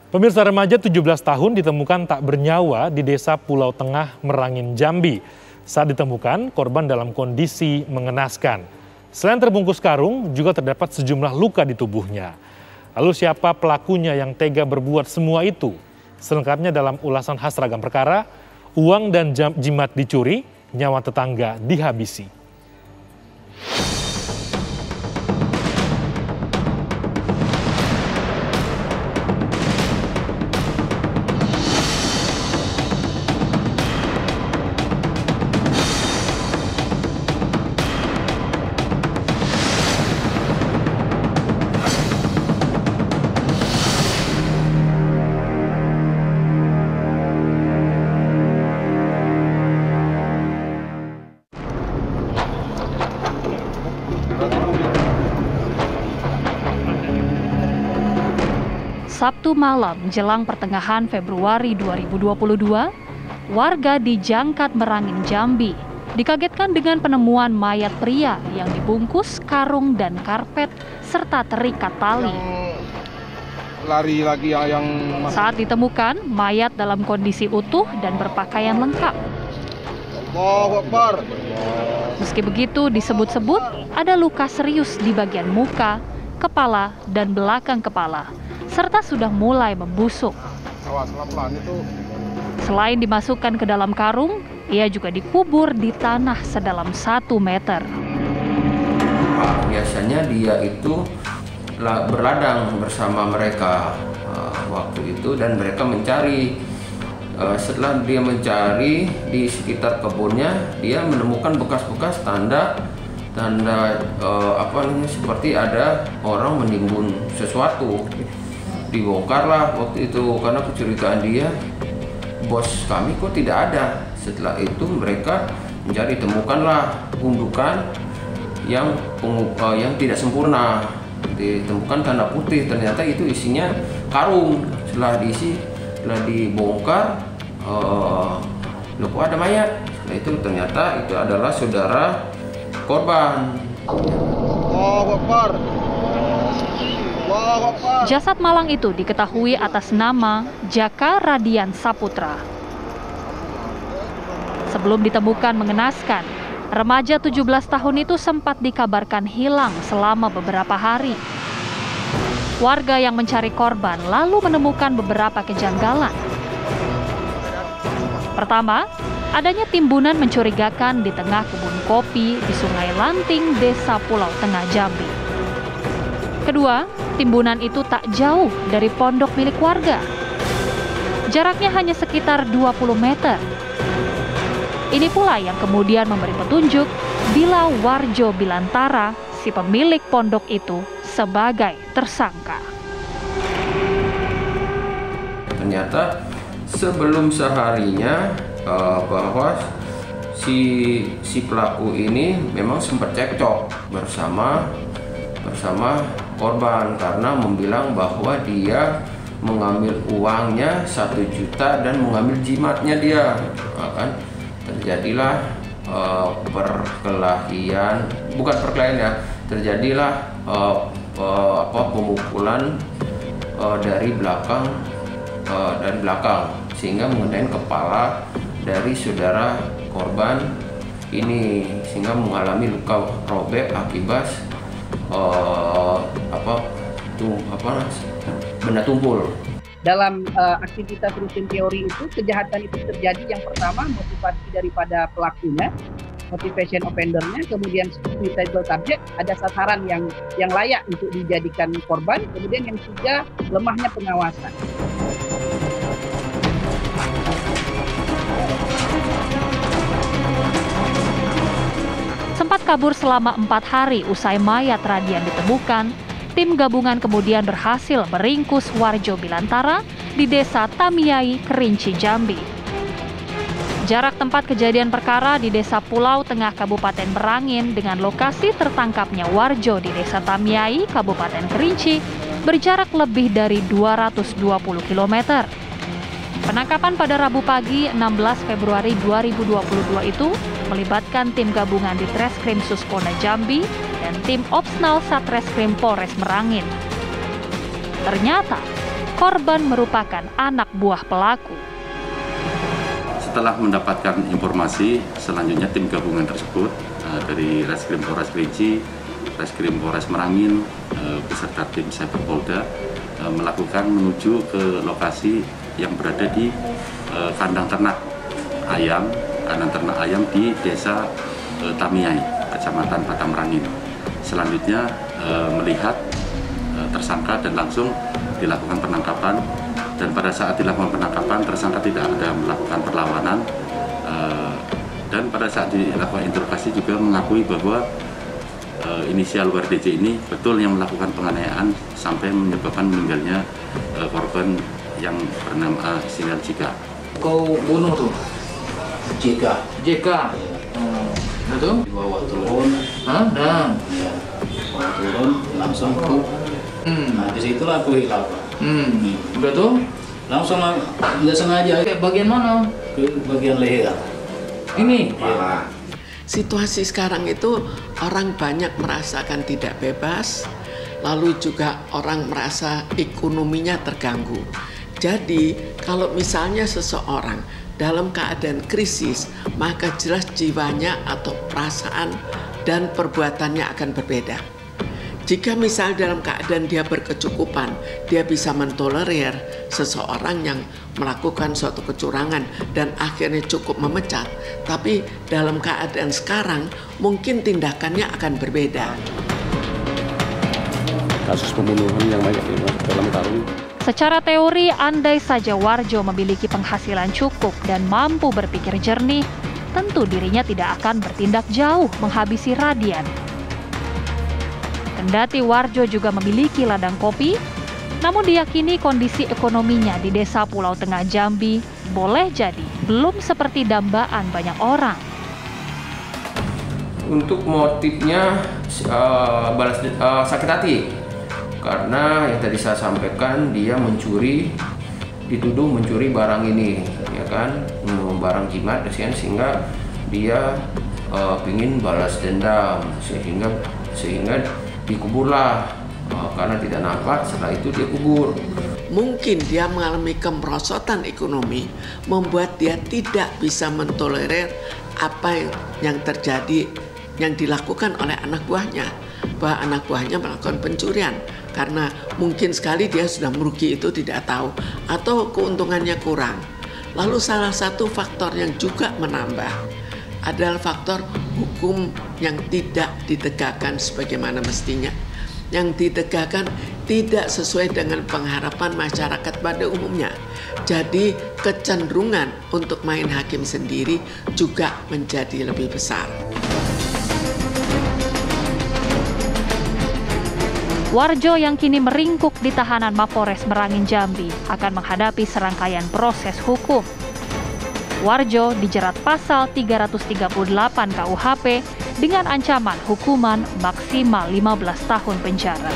Pemirsa, remaja 17 tahun ditemukan tak bernyawa di desa Pulau Tengah, Merangin, Jambi. Saat ditemukan, korban dalam kondisi mengenaskan. Selain terbungkus karung, juga terdapat sejumlah luka di tubuhnya. Lalu siapa pelakunya yang tega berbuat semua itu? Selengkapnya dalam ulasan khas Ragam Perkara, uang dan jimat dicuri, nyawa tetangga dihabisi. Sabtu malam jelang pertengahan Februari 2022, warga di Jangkat, Merangin, Jambi dikagetkan dengan penemuan mayat pria yang dibungkus karung dan karpet serta terikat tali. Lari lagi yang Saat ditemukan, mayat dalam kondisi utuh dan berpakaian lengkap. Allahu Akbar. Meski begitu, disebut-sebut ada luka serius di bagian muka, kepala, dan belakang kepala, serta sudah mulai membusuk. Awas, pelan-pelan itu. Selain dimasukkan ke dalam karung, ia juga dikubur di tanah sedalam 1 meter. Biasanya dia itu berladang bersama mereka waktu itu, dan mereka mencari. Setelah dia mencari di sekitar kebunnya, dia menemukan bekas-bekas tanda seperti ada orang menimbun sesuatu. Dibongkarlah waktu itu karena kecurigaan dia, bos kami kok tidak ada. Setelah itu mereka mencari, temukanlah gundukan yang tidak sempurna. Ditemukan tanda putih, ternyata itu isinya karung. Setelah dibongkar, loh kok ada mayat. Setelah itu ternyata itu adalah saudara korban. Allahu Akbar. Jasad malang itu diketahui atas nama Jaka Radian Saputra. Sebelum ditemukan mengenaskan, remaja 17 tahun itu sempat dikabarkan hilang selama beberapa hari. Warga yang mencari korban lalu menemukan beberapa kejanggalan. Pertama, adanya timbunan mencurigakan di tengah kebun kopi di Sungai Lanting, Desa Pulau Tengah, Jambi. Kedua, timbunan itu tak jauh dari pondok milik warga. Jaraknya hanya sekitar 20 meter. Ini pula yang kemudian memberi petunjuk bila Warjo Bilantara, si pemilik pondok itu, sebagai tersangka. Ternyata sebelum seharinya bahwa si pelaku ini memang sempat cekcok bersama korban karena membilang bahwa dia mengambil uangnya 1 juta dan mengambil jimatnya dia. Kan terjadilah terjadilah pemukulan dari belakang sehingga mengenai kepala dari saudara korban ini, sehingga mengalami luka robek akibat benda tumpul. Dalam aktivitas rutin teori itu, kejahatan itu terjadi yang pertama motivasi daripada pelakunya, motivation offendernya, kemudian suicidal target, ada sasaran yang layak untuk dijadikan korban, kemudian yang ketiga lemahnya pengawasan. Sempat kabur selama 4 hari usai mayat Radian ditemukan, tim gabungan kemudian berhasil meringkus Warjo Bilantara di Desa Tamiyai, Kerinci, Jambi. Jarak tempat kejadian perkara di Desa Pulau Tengah, Kabupaten Merangin dengan lokasi tertangkapnya Warjo di Desa Tamiyai, Kabupaten Kerinci berjarak lebih dari 220 km. Penangkapan pada Rabu pagi 16 Februari 2022 itu melibatkan tim gabungan di Treskrim Suspolda Jambi dan tim Opsnal Satreskrim Polres Merangin. Ternyata korban merupakan anak buah pelaku. Setelah mendapatkan informasi, selanjutnya tim gabungan tersebut dari Reskrim Polres Kerinci, Reskrim Polres Merangin, beserta tim Cyber Polda melakukan menuju ke lokasi yang berada di kandang ternak ayam di Desa Tamiyai, Kecamatan Batam Merangin. Selanjutnya melihat tersangka dan langsung dilakukan penangkapan. Dan pada saat dilakukan penangkapan, tersangka tidak ada melakukan perlawanan. Dan pada saat dilakukan interogasi juga mengakui bahwa inisial WRDJ ini betul yang melakukan penganiayaan sampai menyebabkan meninggalnya korban yang bernama Sinal Jika. Kau bunuh tuh? Jika. Betul? Dibawa turun. Nah. Dibawa turun langsung ke. Nah disitulah aku hilang. Udah tuh? Langsung nggak sengaja. Kayak bagian mana? Ke bagian leher. Ini? Ya. Situasi sekarang itu orang banyak merasakan tidak bebas, lalu juga orang merasa ekonominya terganggu. Jadi kalau misalnya seseorang dalam keadaan krisis, maka jelas jiwanya atau perasaan dan perbuatannya akan berbeda. Jika misal dalam keadaan dia berkecukupan, dia bisa mentolerir seseorang yang melakukan suatu kecurangan dan akhirnya cukup memecat. Tapi dalam keadaan sekarang mungkin tindakannya akan berbeda. Kasus pembunuhan yang banyak dalam karung. Secara teori, andai saja Warjo memiliki penghasilan cukup dan mampu berpikir jernih, tentu dirinya tidak akan bertindak jauh menghabisi Radian. Kendati Warjo juga memiliki ladang kopi, namun diyakini kondisi ekonominya di Desa Pulau Tengah Jambi boleh jadi belum seperti dambaan banyak orang. Untuk motifnya balas sakit hati, karena yang tadi saya sampaikan dia dituduh mencuri barang ini, ya kan, barang jimat, sehingga dia ingin balas dendam, sehingga dikuburlah karena tidak nampak, setelah itu dia kubur. Mungkin dia mengalami kemerosotan ekonomi, membuat dia tidak bisa mentolerir apa yang terjadi, yang dilakukan oleh anak buahnya, bahwa anak buahnya melakukan pencurian. Karena mungkin sekali dia sudah merugi itu tidak tahu, atau keuntungannya kurang. Lalu salah satu faktor yang juga menambah adalah faktor hukum yang tidak ditegakkan sebagaimana mestinya. Yang ditegakkan tidak sesuai dengan pengharapan masyarakat pada umumnya. Jadi kecenderungan untuk main hakim sendiri juga menjadi lebih besar. Warjo yang kini meringkuk di tahanan Mapores Merangin Jambi akan menghadapi serangkaian proses hukum. Warjo dijerat pasal 338 KUHP dengan ancaman hukuman maksimal 15 tahun penjara.